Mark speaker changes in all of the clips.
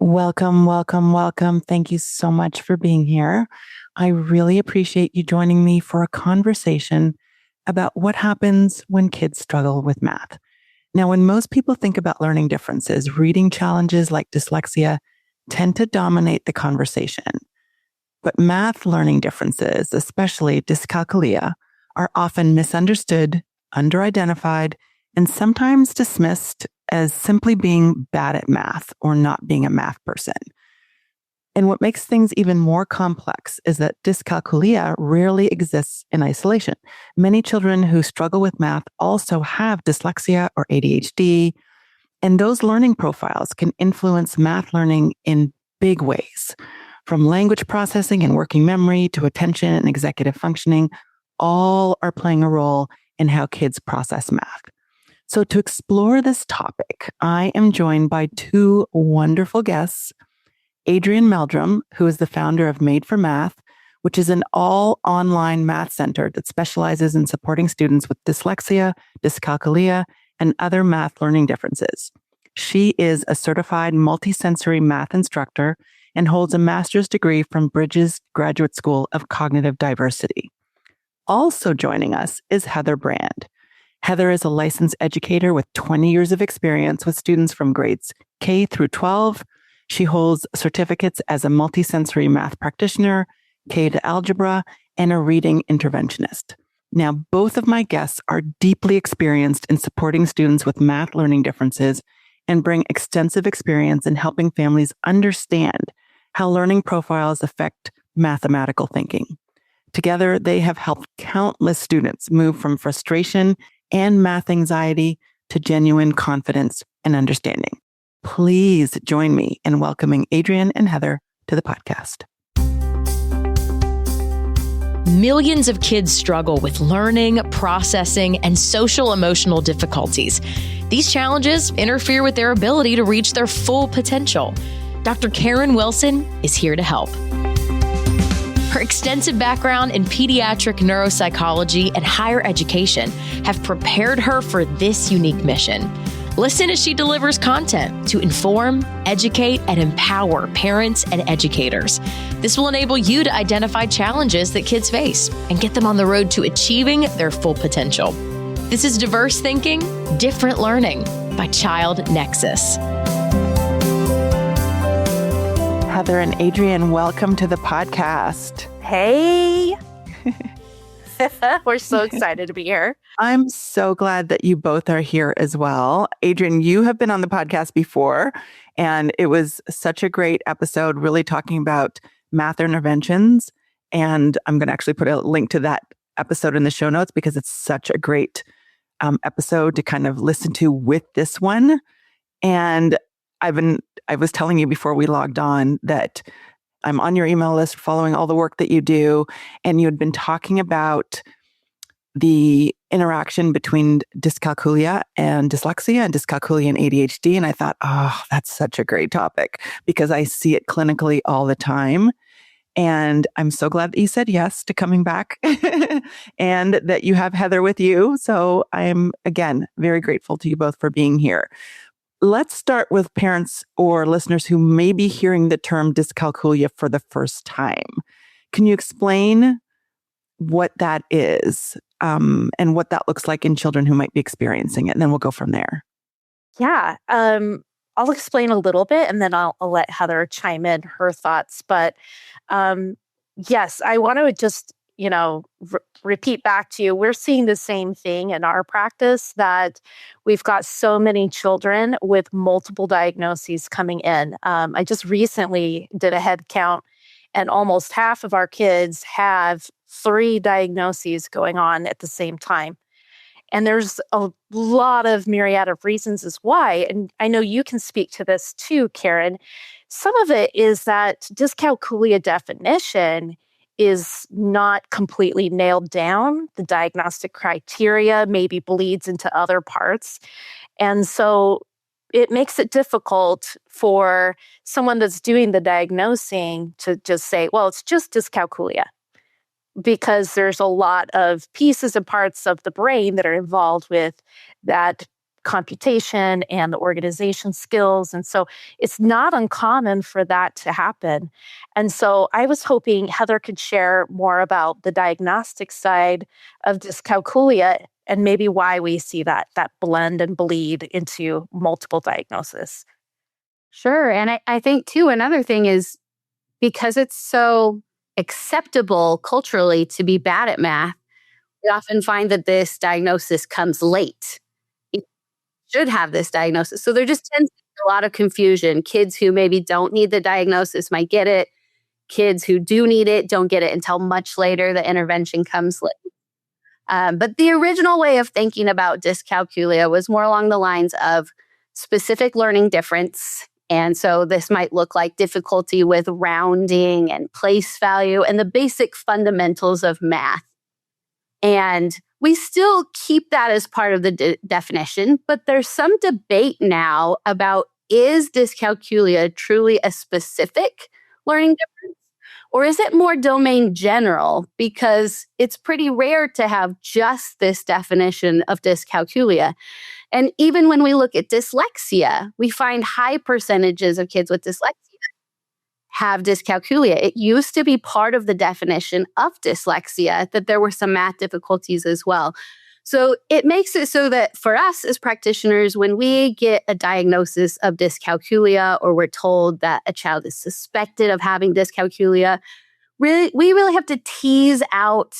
Speaker 1: Welcome, welcome, welcome. Thank you so much for being here. I really appreciate you joining me for a conversation about what happens when kids struggle with math. Now, when most people think about learning differences, reading challenges like dyslexia tend to dominate the conversation. But math learning differences, especially dyscalculia, are often misunderstood, underidentified, and sometimes dismissed as simply being bad at math or not being a math person. And what makes things even more complex is that dyscalculia rarely exists in isolation. Many children who struggle with math also have dyslexia or ADHD, and those learning profiles can influence math learning in big ways. From language processing and working memory to attention and executive functioning, all are playing a role in how kids process math. So to explore this topic, I am joined by two wonderful guests, Adrianne Meldrum, who is the founder of Made for Math, which is an all-online math center that specializes in supporting students with dyslexia, dyscalculia, and other math learning differences. She is a certified multisensory math instructor and holds a master's degree from Bridges Graduate School of Cognitive Diversity. Also joining us is Heather Brand. Heather is a licensed educator with 20 years of experience with students from grades K through 12. She holds certificates as a multisensory math practitioner, K to algebra, and a reading interventionist. Now, both of my guests are deeply experienced in supporting students with math learning differences and bring extensive experience in helping families understand how learning profiles affect mathematical thinking. Together, they have helped countless students move from frustration and math anxiety to genuine confidence and understanding. Please join me in welcoming Adrianne and Heather to the podcast.
Speaker 2: Millions of kids struggle with learning, processing, and social emotional difficulties. These challenges interfere with their ability to reach their full potential. Dr. Karen Wilson is here to help. Her extensive background in pediatric neuropsychology and higher education have prepared her for this unique mission. Listen as she delivers content to inform, educate, and empower parents and educators. This will enable you to identify challenges that kids face and get them on the road to achieving their full potential. This is Diverse Thinking, Different Learning by Child Nexus.
Speaker 1: Heather and Adrianne, welcome to the podcast.
Speaker 3: Hey. We're so excited to be here.
Speaker 1: I'm so glad that you both are here as well. Adrianne, you have been on the podcast before, and it was such a great episode, really talking about math interventions. And I'm going to actually put a link to that episode in the show notes because it's such a great episode to kind of listen to with this one. And I was telling you before we logged on that I'm on your email list following all the work that you do. And you had been talking about the interaction between dyscalculia and dyslexia and dyscalculia and ADHD. And I thought, oh, that's such a great topic because I see it clinically all the time. And I'm so glad that you said yes to coming back and that you have Heather with you. So I'm, again, very grateful to you both for being here. Let's start with parents or listeners who may be hearing the term dyscalculia for the first time. Can you explain what that is and what that looks like in children who might be experiencing it? And then we'll go from there.
Speaker 3: Yeah. I'll explain a little bit and then I'll let Heather chime in her thoughts. But yes, I want to just, repeat back to you. We're seeing the same thing in our practice that we've got so many children with multiple diagnoses coming in. I just recently did a head count and almost half of our kids have 3 diagnoses going on at the same time. And there's a lot of myriad of reasons as why. And I know you can speak to this too, Karen. Some of it is that dyscalculia definition is not completely nailed down. The diagnostic criteria maybe bleeds into other parts. And so it makes it difficult for someone that's doing the diagnosing to just say, well, it's just dyscalculia, because there's a lot of pieces and parts of the brain that are involved with that computation and the organization skills. And so it's not uncommon for that to happen. And so I was hoping Heather could share more about the diagnostic side of dyscalculia and maybe why we see that blend and bleed into multiple diagnoses.
Speaker 4: Sure. And I think, too, another thing is because it's so acceptable culturally to be bad at math, we often find that this diagnosis comes late. You should have this diagnosis. So there just tends to be a lot of confusion. Kids who maybe don't need the diagnosis might get it. Kids who do need it don't get it until much later. The intervention comes late. But the original way of thinking about dyscalculia was more along the lines of specific learning difference. And so this might look like difficulty with rounding and place value and the basic fundamentals of math. And we still keep that as part of the definition, but there's some debate now about, is dyscalculia truly a specific learning difference? Or is it more domain general? Because it's pretty rare to have just this definition of dyscalculia. And even when we look at dyslexia, we find high percentages of kids with dyslexia have dyscalculia. It used to be part of the definition of dyslexia that there were some math difficulties as well. So it makes it so that for us as practitioners, when we get a diagnosis of dyscalculia or we're told that a child is suspected of having dyscalculia, we really have to tease out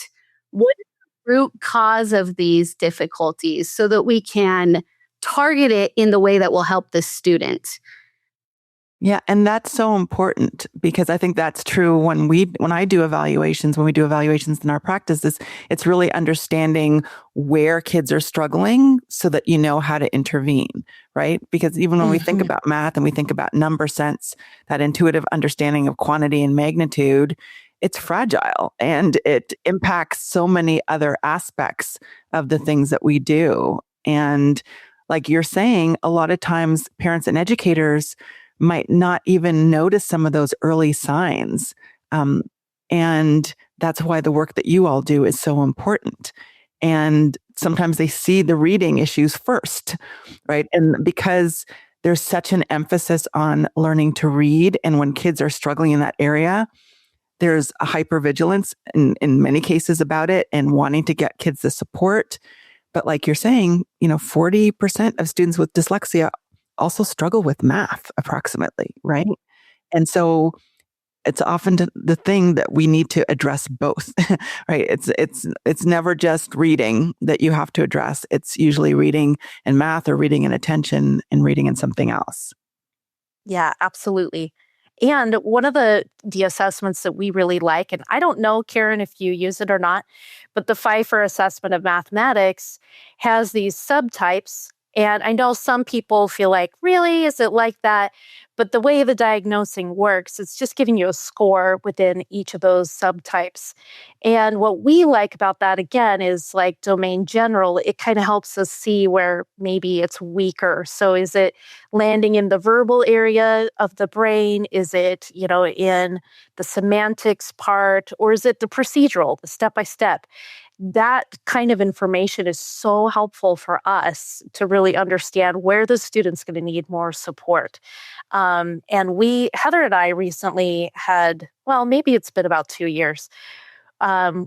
Speaker 4: what is the root cause of these difficulties so that we can target it in the way that will help the student.
Speaker 1: Yeah, and that's so important because I think that's true when we do evaluations in our practices, it's really understanding where kids are struggling so that you know how to intervene, right? Because even when we think about math and we think about number sense, that intuitive understanding of quantity and magnitude, it's fragile and it impacts so many other aspects of the things that we do. And like you're saying, a lot of times parents and educators might not even notice some of those early signs. And that's why the work that you all do is so important. And sometimes they see the reading issues first, right? And because there's such an emphasis on learning to read, and when kids are struggling in that area, there's a hypervigilance in many cases about it and wanting to get kids the support. But like you're saying, 40% of students with dyslexia also struggle with math approximately, right? And so it's often the thing that we need to address both, right? It's never just reading that you have to address. It's usually reading and math or reading and attention and reading and something else.
Speaker 3: Yeah, absolutely. And one of the assessments that we really like, and I don't know, Karen, if you use it or not, but the Pfeiffer assessment of mathematics has these subtypes. And I know some people feel like, really, is it like that? But the way the diagnosing works, it's just giving you a score within each of those subtypes. And what we like about that, again, is like domain general. It kind of helps us see where maybe it's weaker. So is it landing in the verbal area of the brain? Is it, in the semantics part? Or is it the procedural, the step-by-step? That kind of information is so helpful for us to really understand where the student's going to need more support. And Heather and I recently had, maybe it's been about 2 years.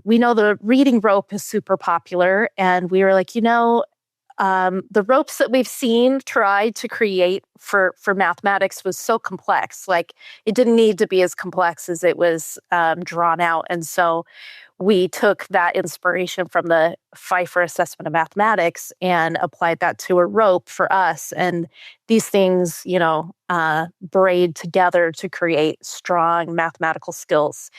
Speaker 3: We know the reading rope is super popular, and we were like, the ropes that we've seen tried to create for mathematics was so complex. Like, it didn't need to be as complex as it was drawn out. And so we took that inspiration from the Pfeiffer assessment of mathematics and applied that to a rope for us. And these things, braid together to create strong mathematical skills.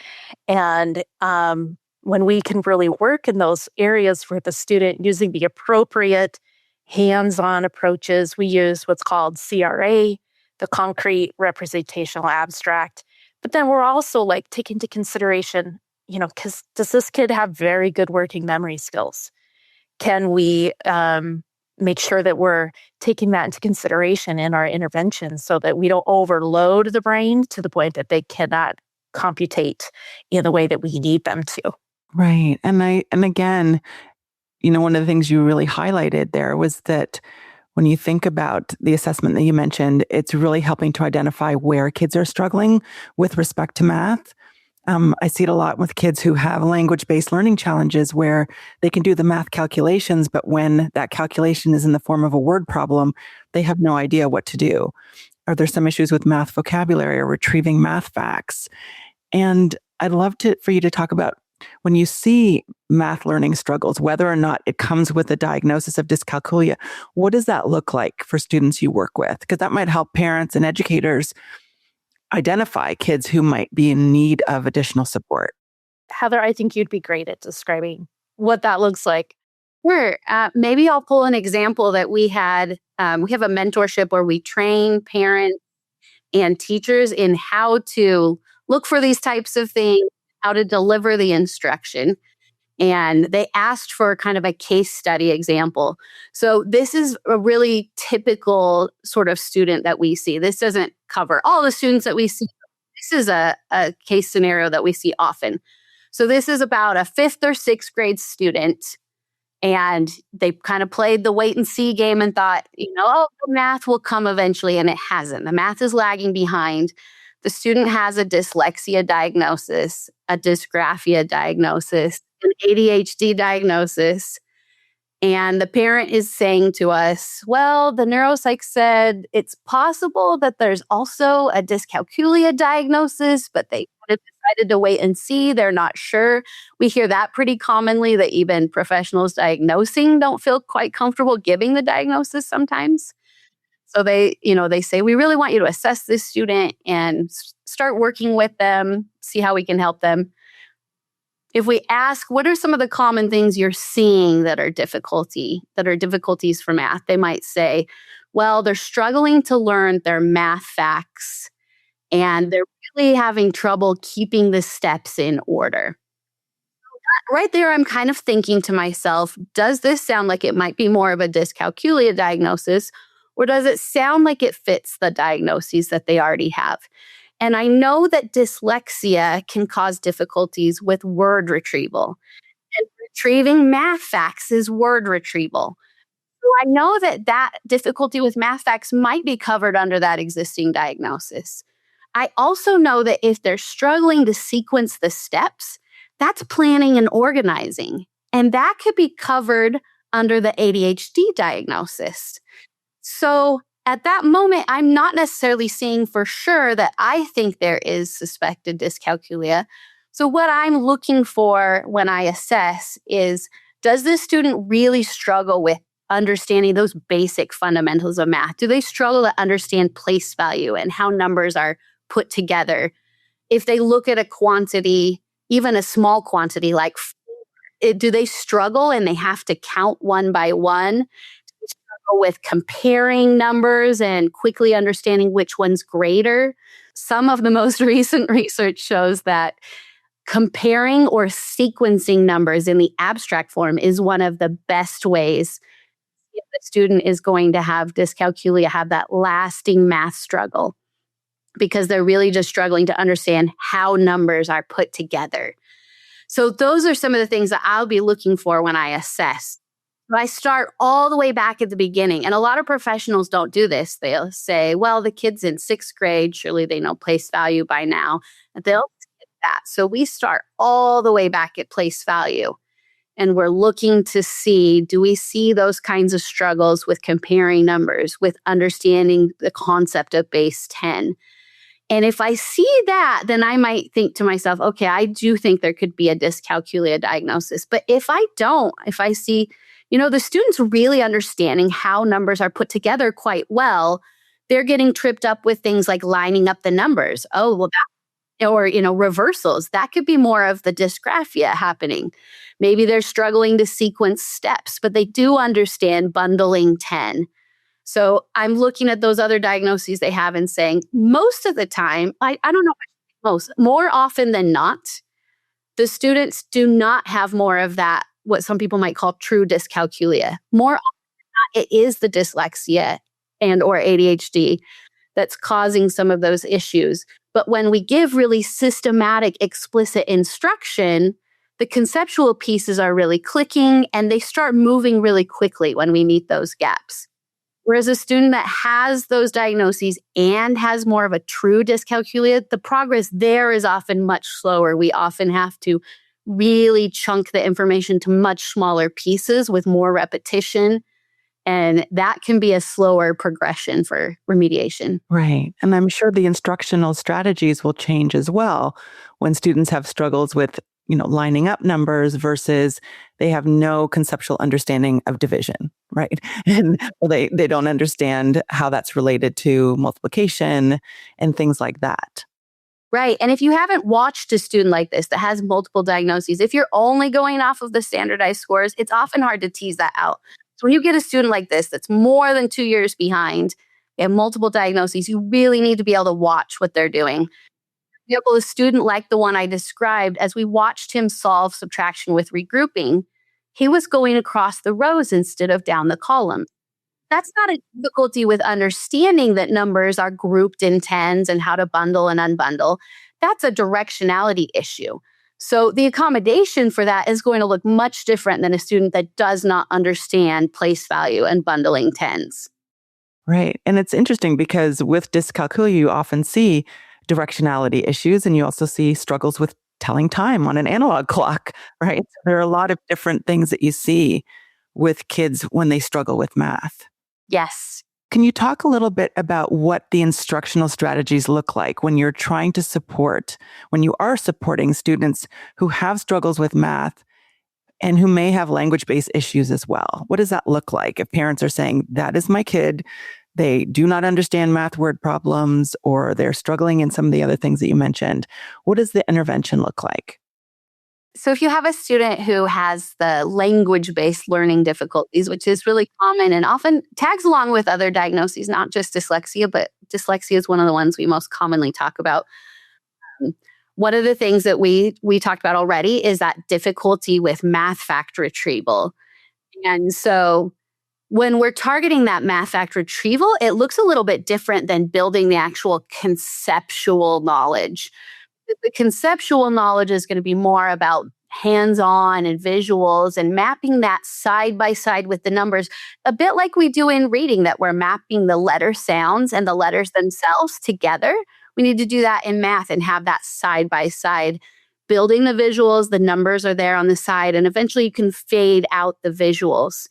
Speaker 3: And when we can really work in those areas for the student using the appropriate hands-on approaches, we use what's called CRA, the concrete representational abstract. But then we're also taking into consideration, because does this kid have very good working memory skills? Can we make sure that we're taking that into consideration in our intervention so that we don't overload the brain to the point that they cannot computate in the way that we need them to?
Speaker 1: Right. And again, one of the things you really highlighted there was that when you think about the assessment that you mentioned, it's really helping to identify where kids are struggling with respect to math. I see it a lot with kids who have language-based learning challenges where they can do the math calculations, but when that calculation is in the form of a word problem, they have no idea what to do. Or there's some issues with math vocabulary or retrieving math facts. And I'd love for you to talk about when you see math learning struggles, whether or not it comes with a diagnosis of dyscalculia, what does that look like for students you work with? Because that might help parents and educators identify kids who might be in need of additional support.
Speaker 3: Heather, I think you'd be great at describing what that looks like.
Speaker 4: Sure. Maybe I'll pull an example that we had. We have a mentorship where we train parents and teachers in how to look for these types of things, how to deliver the instruction. And they asked for kind of a case study example. So this is a really typical sort of student that we see. This doesn't cover all the students that we see. This is a case scenario that we see often. So this is about a 5th or 6th grade student. And they kind of played the wait and see game and thought, the math will come eventually. And it hasn't. The math is lagging behind. The student has a dyslexia diagnosis, a dysgraphia diagnosis, an ADHD diagnosis. And the parent is saying to us, well, the neuropsych said it's possible that there's also a dyscalculia diagnosis, but they decided to wait and see. They're not sure. We hear that pretty commonly, that even professionals diagnosing don't feel quite comfortable giving the diagnosis sometimes. So they say, we really want you to assess this student and start working with them, see how we can help them. If we ask, what are some of the common things you're seeing that are difficulties for math? They might say, well, they're struggling to learn their math facts and they're really having trouble keeping the steps in order. Right there, I'm kind of thinking to myself, does this sound like it might be more of a dyscalculia diagnosis, or does it sound like it fits the diagnoses that they already have? And I know that dyslexia can cause difficulties with word retrieval. And retrieving math facts is word retrieval. So I know that difficulty with math facts might be covered under that existing diagnosis. I also know that if they're struggling to sequence the steps, that's planning and organizing. And that could be covered under the ADHD diagnosis. So at that moment, I'm not necessarily saying for sure that I think there is suspected dyscalculia. So what I'm looking for when I assess is, does this student really struggle with understanding those basic fundamentals of math? Do they struggle to understand place value and how numbers are put together? If they look at a quantity, even a small quantity like 4, do they struggle and they have to count one by one? With comparing numbers and quickly understanding which one's greater. Some of the most recent research shows that comparing or sequencing numbers in the abstract form is one of the best ways if the student is going to have dyscalculia, have that lasting math struggle, because they're really just struggling to understand how numbers are put together. So those are some of the things that I'll be looking for when I assess. I start all the way back at the beginning. And a lot of professionals don't do this. They'll say, well, the kid's in 6th grade. Surely they know place value by now. And they'll skip that. So we start all the way back at place value. And we're looking to see, do we see those kinds of struggles with comparing numbers, with understanding the concept of base 10? And if I see that, then I might think to myself, okay, I do think there could be a dyscalculia diagnosis. But if I don't, if I see the student's really understanding how numbers are put together quite well, they're getting tripped up with things like lining up the numbers. Oh, well, reversals. That could be more of the dysgraphia happening. Maybe they're struggling to sequence steps, but they do understand bundling 10. So I'm looking at those other diagnoses they have and saying, most of the time, I don't know, more often than not, the students do not have more of that, what some people might call true dyscalculia. More often than not, it is the dyslexia and or ADHD that's causing some of those issues. But when we give really systematic, explicit instruction, the conceptual pieces are really clicking and they start moving really quickly when we meet those gaps. Whereas a student that has those diagnoses and has more of a true dyscalculia, the progress there is often much slower. We often have to really chunk the information to much smaller pieces with more repetition. And that can be a slower progression for remediation.
Speaker 1: Right. And I'm sure the instructional strategies will change as well when students have struggles with, lining up numbers versus they have no conceptual understanding of division, right? And they don't understand how that's related to multiplication and things like that.
Speaker 4: Right. And if you haven't watched a student like this that has multiple diagnoses, if you're only going off of the standardized scores, it's often hard to tease that out. So when you get a student like this that's more than 2 years behind and multiple diagnoses, you really need to be able to watch what they're doing. For example, a student like the one I described, as we watched him solve subtraction with regrouping, he was going across the rows instead of down the column. That's not a difficulty with understanding that numbers are grouped in tens and how to bundle and unbundle. That's a directionality issue. So the accommodation for that is going to look much different than a student that does not understand place value and bundling tens.
Speaker 1: Right. And it's interesting because with dyscalculia, you often see directionality issues and you also see struggles with telling time on an analog clock, right? So there are a lot of different things that you see with kids when they struggle with math.
Speaker 4: Yes.
Speaker 1: Can you talk a little bit about what the instructional strategies look like when you're trying to when you are supporting students who have struggles with math and who may have language-based issues as well? What does that look like if parents are saying, that is my kid, they do not understand math word problems, or they're struggling in some of the other things that you mentioned? What does the intervention look like?
Speaker 4: So if you have a student who has the language-based learning difficulties, which is really common and often tags along with other diagnoses, not just dyslexia, but dyslexia is one of the ones we most commonly talk about. One of the things that we talked about already is that difficulty with math fact retrieval. And so when we're targeting that math fact retrieval, it looks a little bit different than building the actual conceptual knowledge. The conceptual knowledge is going to be more about hands-on and visuals and mapping that side by side with the numbers, a bit like we do in reading, that we're mapping the letter sounds and the letters themselves together. We need to do that in math and have that side by side, building the visuals, the numbers are there on the side, and eventually you can fade out the visuals.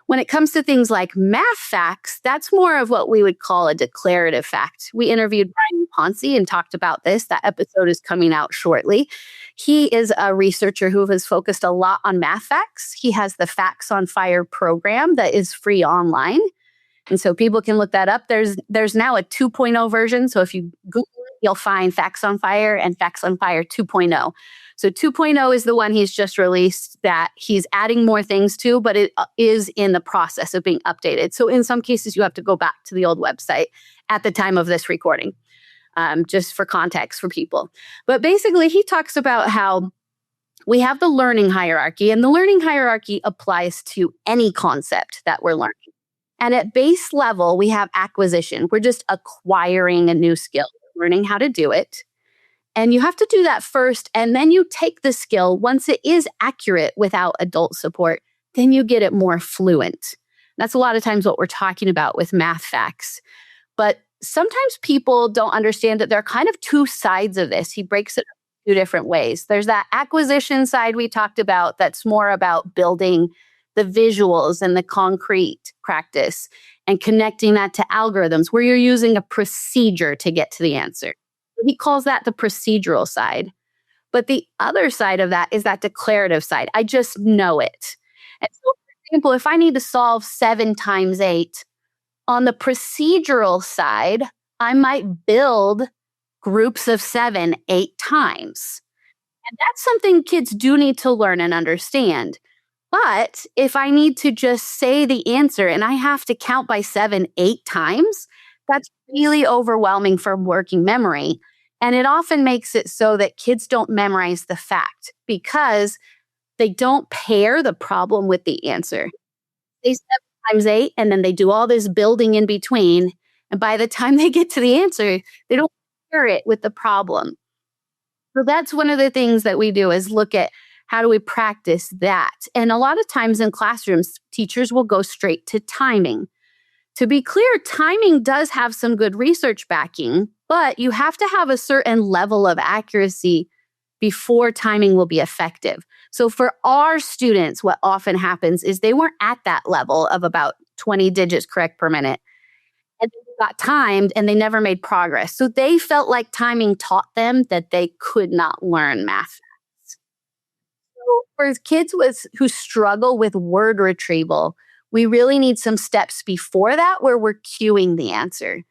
Speaker 4: When it comes to things like math facts, that's more of what we would call a declarative fact. We interviewed Brian Ponce and talked about this. That episode is coming out shortly. He is a researcher who has focused a lot on math facts. He has the Facts on Fire program that is free online. And so people can look that up. There's now a 2.0 version. So if you Google it, you'll find Facts on Fire and Facts on Fire 2.0. So 2.0 is the one he's just released that he's adding more things to, but it is in the process of being updated. So in some cases, you have to go back to the old website at the time of this recording, just for context for people. But basically, he talks about how we have the learning hierarchy, and the learning hierarchy applies to any concept that we're learning. And at base level, we have acquisition. We're just acquiring a new skill, learning how to do it. And you have to do that first, and then you take the skill. Once it is accurate without adult support, then you get it more fluent. That's a lot of times what we're talking about with math facts. But sometimes people don't understand that there are kind of two sides of this. He breaks it up in two different ways. There's that acquisition side we talked about that's more about building the visuals and the concrete practice and connecting that to algorithms where you're using a procedure to get to the answer. He calls that the procedural side. But the other side of that is that declarative side. I just know it. And so, for example, if I need to solve 7 times 8, on the procedural side, I might build groups of 7 8 times. And that's something kids do need to learn and understand. But if I need to just say the answer and I have to count by 7 8 times, that's really overwhelming for working memory. And it often makes it so that kids don't memorize the fact because they don't pair the problem with the answer. They 7 times 8, and then they do all this building in between. And by the time they get to the answer, they don't pair it with the problem. So that's one of the things that we do is look at how do we practice that. And a lot of times in classrooms, teachers will go straight to timing. To be clear, timing does have some good research backing, but you have to have a certain level of accuracy before timing will be effective. So for our students, what often happens is they weren't at that level of about 20 digits correct per minute. And they got timed and they never made progress. So they felt like timing taught them that they could not learn math. So for kids who struggle with word retrieval, we really need some steps before that where we're cueing the answer.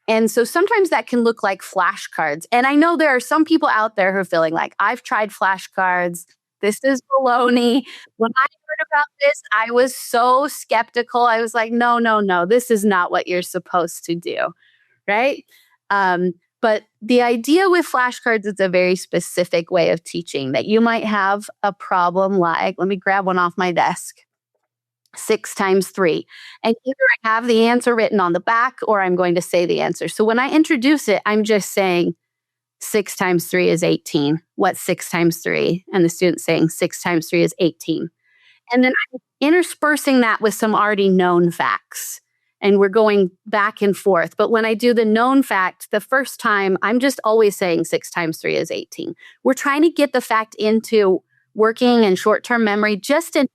Speaker 4: And so sometimes that can look like flashcards. And I know there are some people out there who are feeling like, I've tried flashcards. This is baloney. When I heard about this, I was so skeptical. I was like, no, this is not what you're supposed to do, right? But the idea with flashcards is a very specific way of teaching that you might have a problem like, let me grab one off my desk. 6 times 3. And either I have the answer written on the back or I'm going to say the answer. So when I introduce it, I'm just saying 6 times 3 is 18. What's 6 times 3? And the student's saying 6 times 3 is 18. And then I'm interspersing that with some already known facts. And we're going back and forth. But when I do the known fact, the first time, I'm just always saying 6 times 3 is 18. We're trying to get the fact into working and short-term memory just in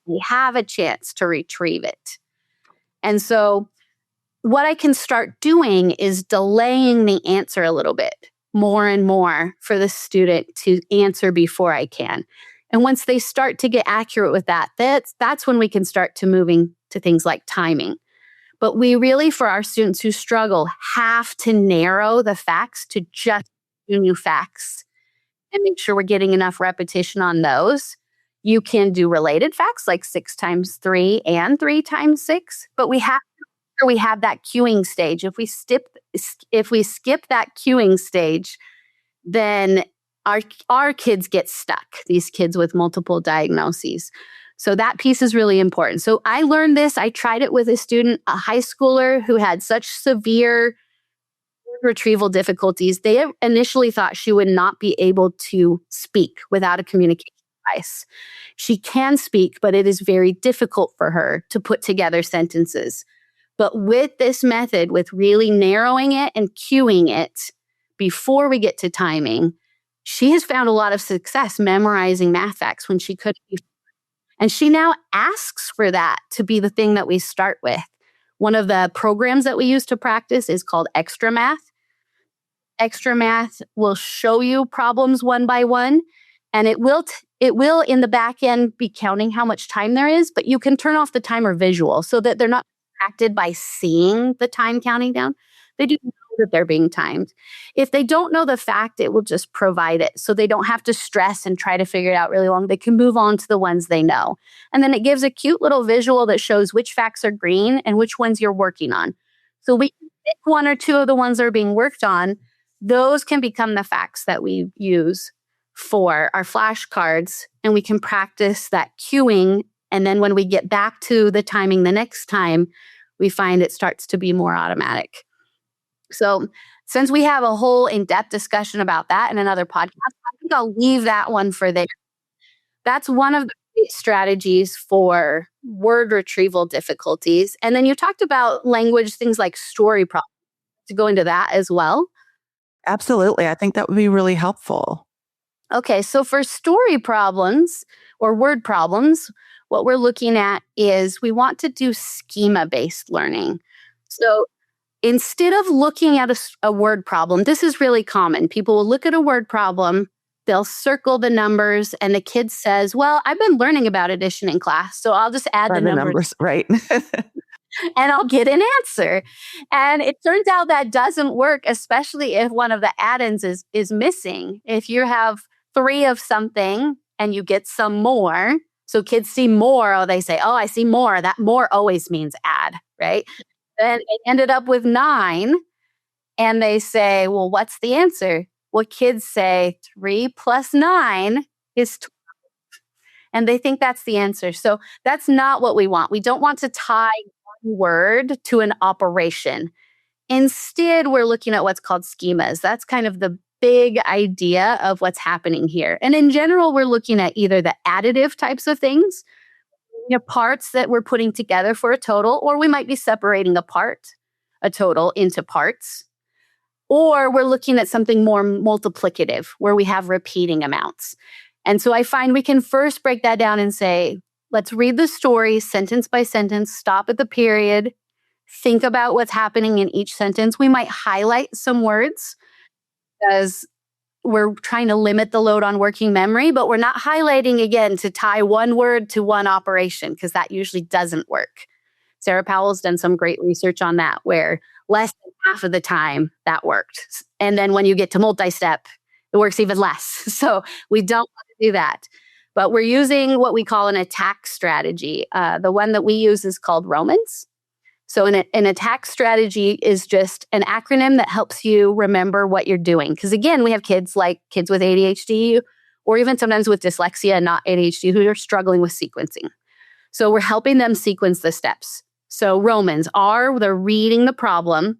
Speaker 4: we have a chance to retrieve it. And so what I can start doing is delaying the answer a little bit more and more for the student to answer before I can. And once they start to get accurate with that, that's when we can start to moving to things like timing. But we really, for our students who struggle, have to narrow the facts to just new facts and make sure we're getting enough repetition on those. You can do related facts like 6 times 3 and 3 times 6, but we have that cueing stage. If we skip that cueing stage, then our kids get stuck, these kids with multiple diagnoses. So that piece is really important. So I learned this. I tried it with a student, a high schooler who had such severe retrieval difficulties. They initially thought she would not be able to speak without a communication device. She can speak, but it is very difficult for her to put together sentences. But with this method, with really narrowing it and cueing it before we get to timing, she has found a lot of success memorizing math facts when she couldn't before. And she now asks for that to be the thing that we start with. One of the programs that we use to practice is called Extra Math. Extra Math will show you problems one by one, and it will in the back end be counting how much time there is, but you can turn off the timer visual so that they're not distracted by seeing the time counting down. They do know that they're being timed. If they don't know the fact, it will just provide it so they don't have to stress and try to figure it out really long. They can move on to the ones they know. And then it gives a cute little visual that shows which facts are green and which ones you're working on. So we can pick 1 or 2 of the ones that are being worked on. Those can become the facts that we use for our flashcards, and we can practice that cueing. And then when we get back to the timing the next time, we find it starts to be more automatic. So since we have a whole in-depth discussion about that in another podcast, I think I'll leave that one for there. That's one of the strategies for word retrieval difficulties. And then you talked about language, things like story problems. To go into that as well?
Speaker 1: Absolutely. I think that would be really helpful.
Speaker 4: Okay, so for story problems or word problems, what we're looking at is we want to do schema-based learning. So instead of looking at a word problem, this is really common. People will look at a word problem, they'll circle the numbers, and the kid says, well, I've been learning about addition in class, so I'll just add the numbers.
Speaker 1: Right.
Speaker 4: And I'll get an answer. And it turns out that doesn't work, especially if one of the add-ins is missing. If you have 3 of something and you get some more, so kids see more, or they say, oh, I see more. That more always means add, right? Then it ended up with 9, and they say, well, what's the answer? Well, kids say 3 plus 9 is 12. And they think that's the answer. So that's not what we want. We don't want to tie one word to an operation. Instead, we're looking at what's called schemas. That's kind of the big idea of what's happening here. And in general, we're looking at either the additive types of things, parts that we're putting together for a total, or we might be separating a total into parts. Or we're looking at something more multiplicative where we have repeating amounts. And so I find we can first break that down and say, let's read the story sentence by sentence, stop at the period, think about what's happening in each sentence. We might highlight some words because we're trying to limit the load on working memory, but we're not highlighting again to tie one word to one operation because that usually doesn't work. Sarah Powell's done some great research on that where less than half of the time that worked. And then when you get to multi-step, it works even less. So we don't want to do that. But we're using what we call an attack strategy. The one that we use is called Romans. So an attack strategy is just an acronym that helps you remember what you're doing. Because again, we have kids with ADHD or even sometimes with dyslexia and not ADHD who are struggling with sequencing. So we're helping them sequence the steps. So Romans they're reading the problem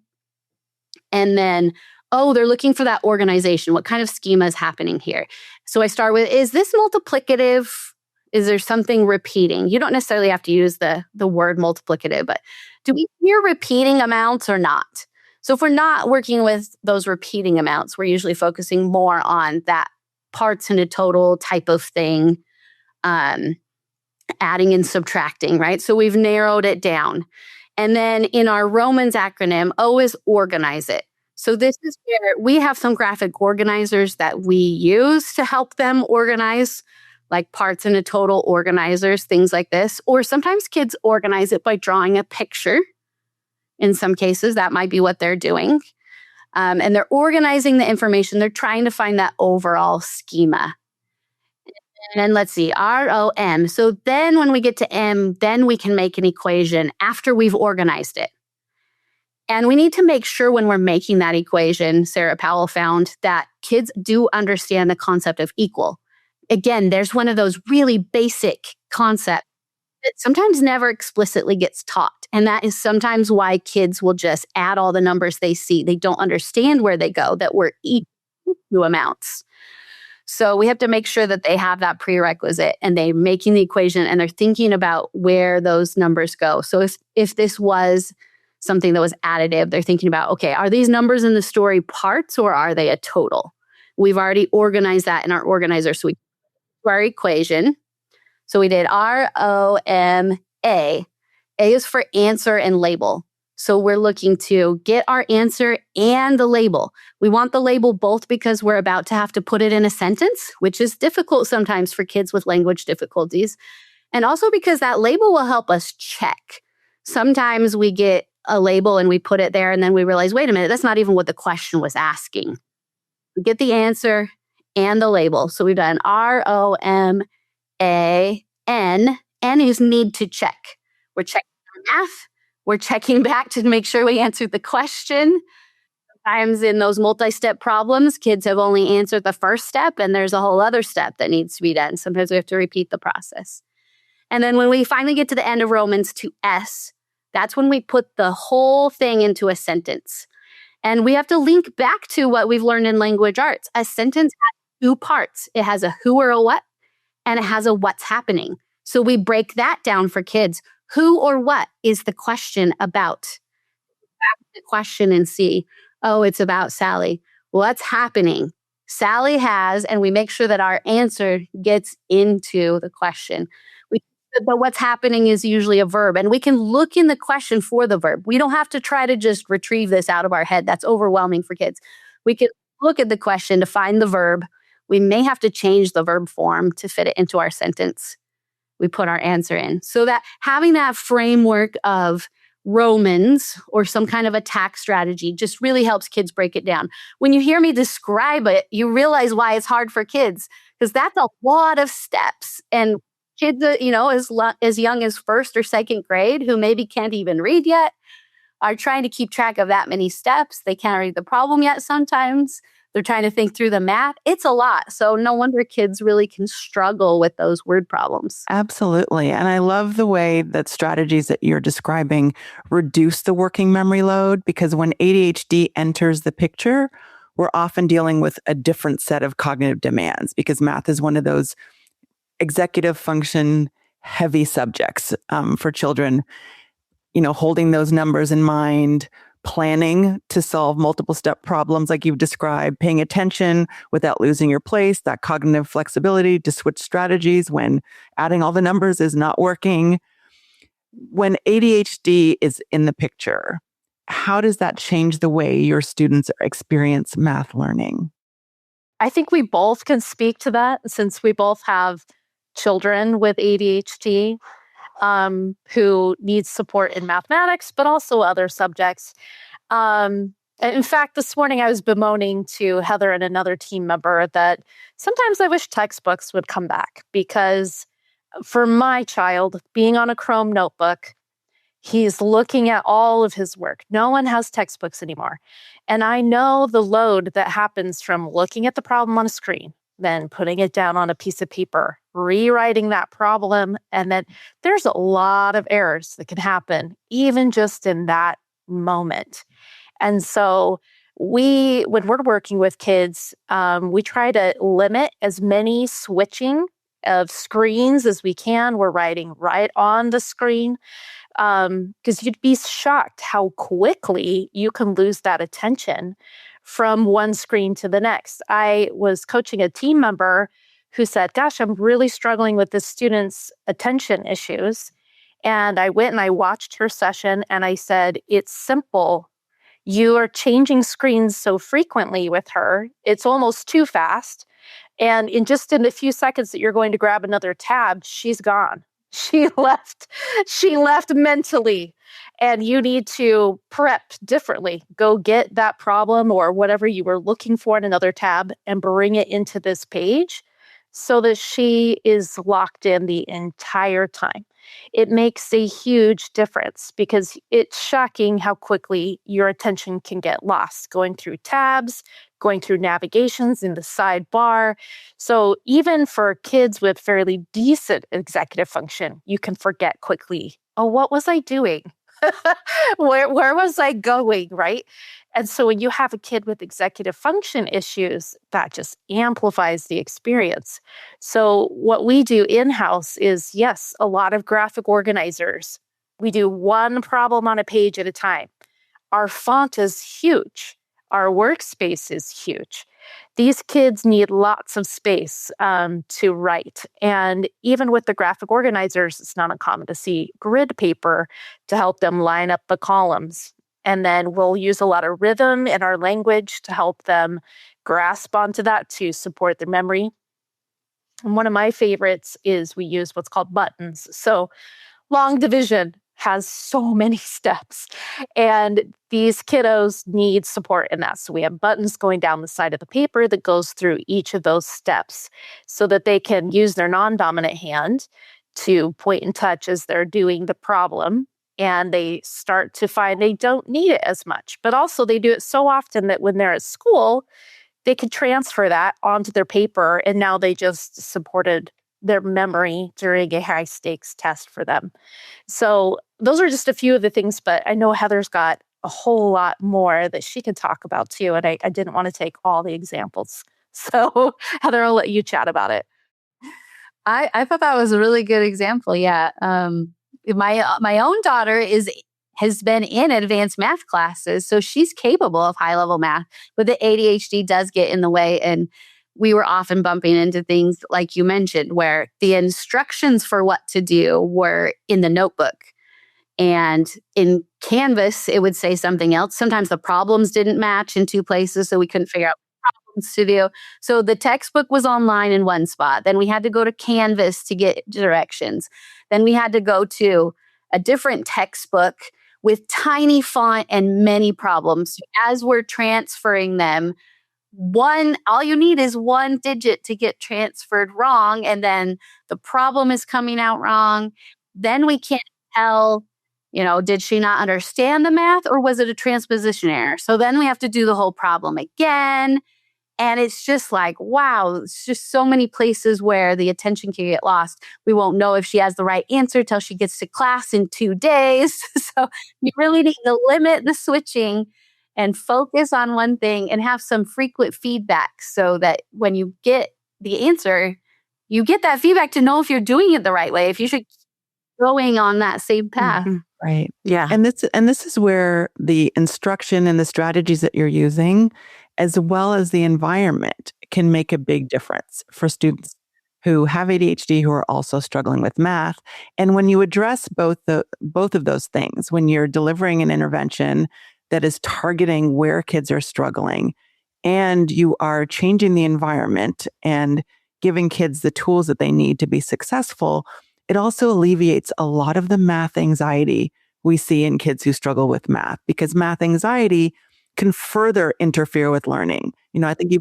Speaker 4: and then, they're looking for that organization. What kind of schema is happening here? So I start with, is this multiplicative? Is there something repeating? You don't necessarily have to use the word multiplicative, but do we hear repeating amounts or not? So if we're not working with those repeating amounts, we're usually focusing more on that parts in a total type of thing, adding and subtracting, right? So we've narrowed it down. And then in our Romans acronym, O is organize it. So this is where we have some graphic organizers that we use to help them organize, like parts in a total organizers, things like this. Or sometimes kids organize it by drawing a picture. In some cases, that might be what they're doing. And they're organizing the information. They're trying to find that overall schema. And then let's see, ROM. So then when we get to M, then we can make an equation after we've organized it. And we need to make sure when we're making that equation, Sarah Powell found that kids do understand the concept of equal. Again, there's one of those really basic concepts that sometimes never explicitly gets taught. And that is sometimes why kids will just add all the numbers they see. They don't understand where they go, that we're equal to amounts. So we have to make sure that they have that prerequisite and they're making the equation and they're thinking about where those numbers go. So if this was something that was additive, they're thinking about, okay, are these numbers in the story parts or are they a total? We've already organized that in our organizer. So we do our equation. So we did ROMA. A is for answer and label. So we're looking to get our answer and the label. We want the label both because we're about to have to put it in a sentence, which is difficult sometimes for kids with language difficulties. And also because that label will help us check. Sometimes we get a label and we put it there and then we realize, wait a minute, that's not even what the question was asking. We get the answer and the label. So we've done ROMAN. N is need to check. We're checking our math. We're checking back to make sure we answered the question. Sometimes in those multi-step problems, kids have only answered the first step and there's a whole other step that needs to be done. Sometimes we have to repeat the process. And then when we finally get to the end of Romans to S, that's when we put the whole thing into a sentence. And we have to link back to what we've learned in language arts. A sentence has two parts. It has a who or a what, and it has a what's happening. So we break that down for kids. Who or what is the question about? Back to the question and see, it's about Sally. What's happening? Sally has, and we make sure that our answer gets into the question. But what's happening is usually a verb, and we can look in the question for the verb. We don't have to try to just retrieve this out of our head. That's overwhelming for kids. We can look at the question to find the verb. We may have to change the verb form to fit it into our sentence. We put our answer in. So that having that framework of Romans or some kind of attack strategy just really helps kids break it down. When you hear me describe it, you realize why it's hard for kids, because that's a lot of steps. And kids, as young as first or second grade, who maybe can't even read yet, are trying to keep track of that many steps. They can't read the problem yet sometimes. They're trying to think through the math. It's a lot. So no wonder kids really can struggle with those word problems.
Speaker 1: Absolutely. And I love the way that strategies that you're describing reduce the working memory load, because when ADHD enters the picture, we're often dealing with a different set of cognitive demands, because math is one of those executive function heavy subjects for children. Holding those numbers in mind, planning to solve multiple step problems like you've described, paying attention without losing your place, that cognitive flexibility to switch strategies when adding all the numbers is not working. When ADHD is in the picture, how does that change the way your students experience math learning?
Speaker 3: I think we both can speak to that since we both have children with ADHD who need support in mathematics, but also other subjects. In fact, this morning I was bemoaning to Heather and another team member that sometimes I wish textbooks would come back, because for my child, being on a Chrome notebook, he's looking at all of his work. No one has textbooks anymore. And I know the load that happens from looking at the problem on a screen, then putting it down on a piece of paper, rewriting that problem. And then there's a lot of errors that can happen, even just in that moment. And so when we're working with kids, we try to limit as many switching of screens as we can. We're writing right on the screen, because you'd be shocked how quickly you can lose that attention from one screen to the next. I was coaching a team member who said, gosh, I'm really struggling with this student's attention issues. And I went and I watched her session and I said, it's simple. You are changing screens so frequently with her, it's almost too fast. And in a few seconds that you're going to grab another tab, she's gone. She left mentally, and you need to prep differently. Go get that problem or whatever you were looking for in another tab and bring it into this page so that she is locked in the entire time. It makes a huge difference because it's shocking how quickly your attention can get lost going through tabs, going through navigations in the sidebar. So even for kids with fairly decent executive function, you can forget quickly, oh, what was I doing? Where was I going, right? And so when you have a kid with executive function issues, that just amplifies the experience. So what we do in-house is, yes, a lot of graphic organizers. We do one problem on a page at a time. Our font is huge. Our workspace is huge. These kids need lots of space to write. And even with the graphic organizers, it's not uncommon to see grid paper to help them line up the columns. And then we'll use a lot of rhythm in our language to help them grasp onto that to support their memory. And one of my favorites is we use what's called buttons. So long division has so many steps, and these kiddos need support in that. So we have buttons going down the side of the paper that goes through each of those steps so that they can use their non-dominant hand to point and touch as they're doing the problem. And they start to find they don't need it as much, but also they do it so often that when they're at school, they can transfer that onto their paper. And now they just supported their memory during a high stakes test for them. So those are just a few of the things, but I know Heather's got a whole lot more that she could talk about too. And I didn't want to take all the examples. So Heather, I'll let you chat about it.
Speaker 4: I thought that was a really good example. Yeah. My own daughter has been in advanced math classes, so she's capable of high level math, but the ADHD does get in the way. And we were often bumping into things like you mentioned, where the instructions for what to do were in the notebook. And in Canvas, it would say something else. Sometimes the problems didn't match in two places, so we couldn't figure out what problems to do. So the textbook was online in one spot. Then we had to go to Canvas to get directions. Then we had to go to a different textbook with tiny font and many problems. As we're transferring them, all you need is one digit to get transferred wrong, and then the problem is coming out wrong. Then we can't tell, did she not understand the math or was it a transposition error? So then we have to do the whole problem again. And it's just like, wow, it's just so many places where the attention can get lost. We won't know if she has the right answer till she gets to class in 2 days. So you really need to limit the switching and focus on one thing and have some frequent feedback so that when you get the answer, you get that feedback to know if you're doing it the right way, if you should keep going on that same path.
Speaker 3: Mhm.
Speaker 1: Right.
Speaker 3: Yeah.
Speaker 1: And this is where the instruction and the strategies that you're using, as well as the environment, can make a big difference for students who have ADHD who are also struggling with math. And when you address both of those things, when you're delivering an intervention that is targeting where kids are struggling, and you are changing the environment and giving kids the tools that they need to be successful, it also alleviates a lot of the math anxiety we see in kids who struggle with math, because math anxiety can further interfere with learning. I think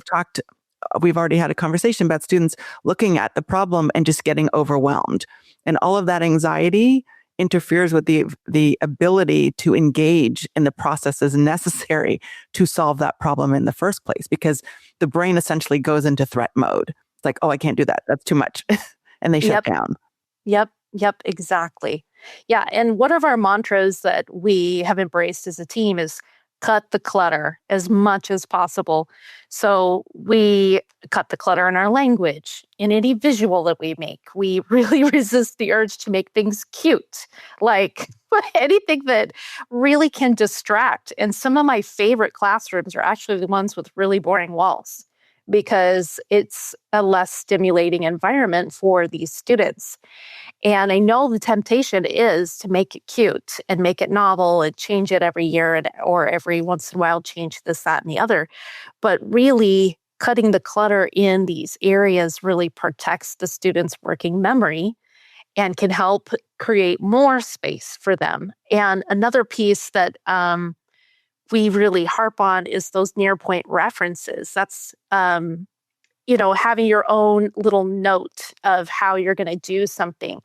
Speaker 1: we've already had a conversation about students looking at the problem and just getting overwhelmed. And all of that anxiety interferes with the ability to engage in the processes necessary to solve that problem in the first place, because the brain essentially goes into threat mode. It's like, oh, I can't do that. That's too much. And they shut down.
Speaker 3: Yep, exactly. Yeah, and one of our mantras that we have embraced as a team is cut the clutter as much as possible. So we cut the clutter in our language, in any visual that we make. We really resist the urge to make things cute, like anything that really can distract. And some of my favorite classrooms are actually the ones with really boring walls, because it's a less stimulating environment for these students. And I know the temptation is to make it cute and make it novel and change it every year or every once in a while change this, that, and the other. But really cutting the clutter in these areas really protects the students' working memory and can help create more space for them. And another piece that we really harp on is those near point references. That's having your own little note of how you're going to do something.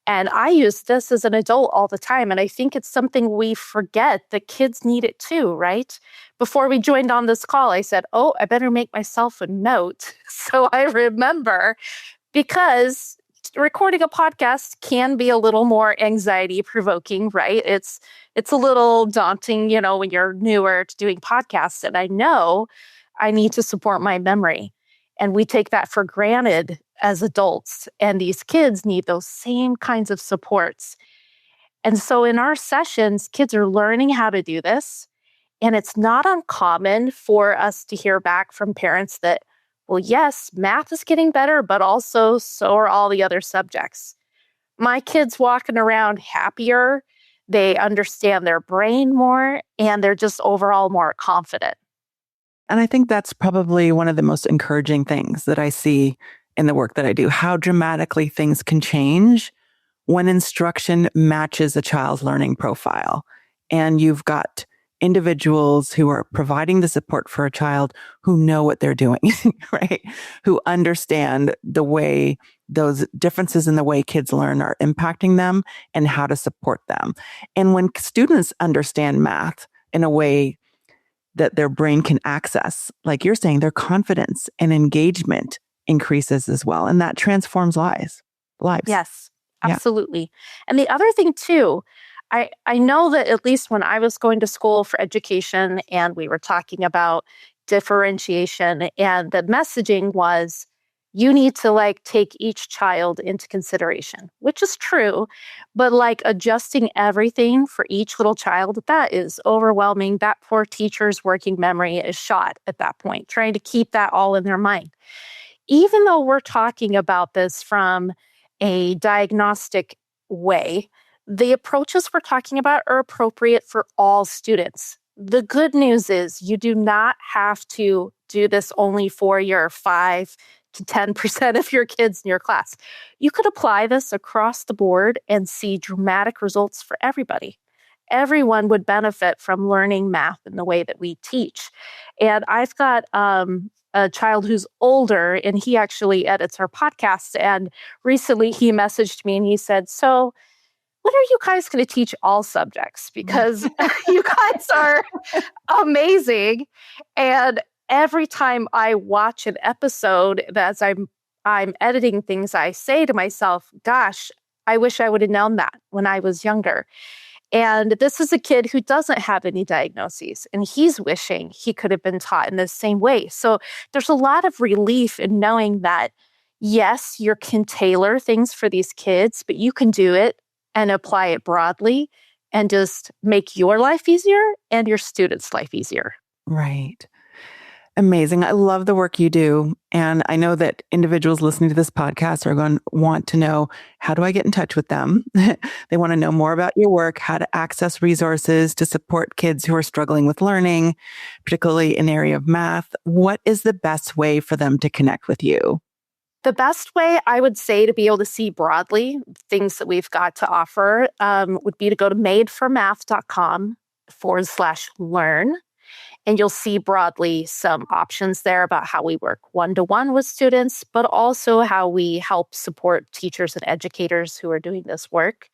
Speaker 3: And I use this as an adult all the time. And I think it's something we forget that kids need it too, right? Before we joined on this call, I said, oh, I better make myself a note so I remember, because recording a podcast can be a little more anxiety provoking, right? It's a little daunting, when you're newer to doing podcasts. And I know I need to support my memory. And we take that for granted as adults. And these kids need those same kinds of supports. And so in our sessions, kids are learning how to do this. And it's not uncommon for us to hear back from parents that, well, yes, math is getting better, but also so are all the other subjects. My kids walking around happier, they understand their brain more, and they're just overall more confident.
Speaker 1: And I think that's probably one of the most encouraging things that I see in the work that I do, how dramatically things can change when instruction matches a child's learning profile. And you've got individuals who are providing the support for a child who know what they're doing, right? Who understand the way those differences in the way kids learn are impacting them and how to support them. And when students understand math in a way that their brain can access, like you're saying, their confidence and engagement increases as well. And that transforms lives.
Speaker 3: Yes, absolutely. Yeah. And the other thing too, I know that at least when I was going to school for education and we were talking about differentiation, and the messaging was, you need to take each child into consideration, which is true, but adjusting everything for each little child, that is overwhelming. That poor teacher's working memory is shot at that point, trying to keep that all in their mind. Even though we're talking about this from a diagnostic way, the approaches we're talking about are appropriate for all students. The good news is you do not have to do this only for your 5 to 10% of your kids in your class. You could apply this across the board and see dramatic results for everybody. Everyone would benefit from learning math in the way that we teach. And I've got a child who's older, and he actually edits our podcasts. And recently he messaged me and he said, so when are you guys going to teach all subjects? Because you guys are amazing. And every time I watch an episode, as I'm editing things, I say to myself, gosh, I wish I would have known that when I was younger. And this is a kid who doesn't have any diagnoses, and he's wishing he could have been taught in the same way. So there's a lot of relief in knowing that, yes, you can tailor things for these kids, but you can do it and apply it broadly and just make your life easier and your students' life easier.
Speaker 1: Right. Amazing. I love the work you do. And I know that individuals listening to this podcast are going to want to know, how do I get in touch with them? They want to know more about your work, how to access resources to support kids who are struggling with learning, particularly in the area of math. What is the best way for them to connect with you?
Speaker 3: The best way, I would say, to be able to see broadly things that we've got to offer would be to go to madeformath.com/learn. And you'll see broadly some options there about how we work one-to-one with students, but also how we help support teachers and educators who are doing this work.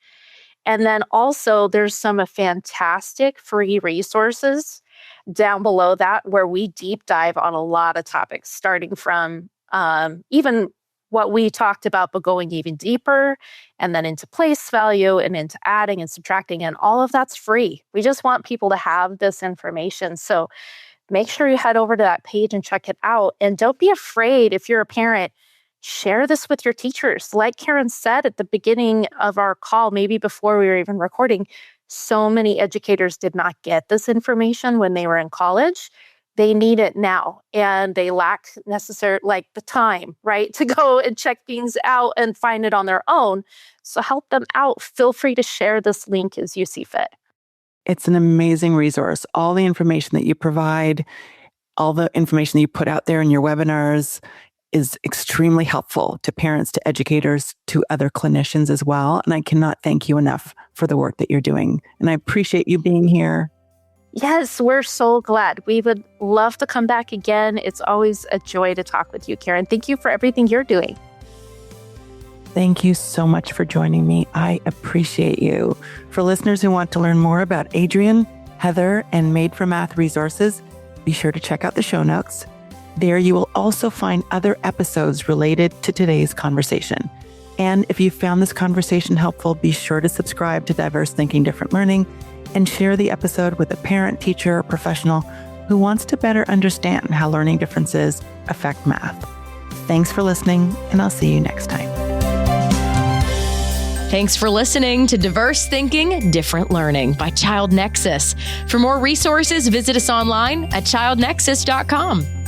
Speaker 3: And then also there's some fantastic free resources down below that where we deep dive on a lot of topics, starting from even what we talked about, but going even deeper, and then into place value and into adding and subtracting, and all of that's free. We just want people to have this information. So make sure you head over to that page and check it out. And don't be afraid, if you're a parent, share this with your teachers. Like Karen said at the beginning of our call, maybe before we were even recording, so many educators did not get this information when they were in college. They need it now, and they lack the time, right, to go and check things out and find it on their own. So help them out. Feel free to share this link as you see fit.
Speaker 1: It's an amazing resource. All the information that you provide, all the information that you put out there in your webinars is extremely helpful to parents, to educators, to other clinicians as well. And I cannot thank you enough for the work that you're doing. And I appreciate you being here.
Speaker 3: Yes, we're so glad. We would love to come back again. It's always a joy to talk with you, Karen. Thank you for everything you're doing.
Speaker 1: Thank you so much for joining me. I appreciate you. For listeners who want to learn more about Adrianne, Heather, and Made for Math resources, be sure to check out the show notes. There you will also find other episodes related to today's conversation. And if you found this conversation helpful, be sure to subscribe to Diverse Thinking, Different Learning and share the episode with a parent, teacher, or professional who wants to better understand how learning differences affect math. Thanks for listening, and I'll see you next time.
Speaker 2: Thanks for listening to Diverse Thinking, Different Learning by Child Nexus. For more resources, visit us online at childnexus.com.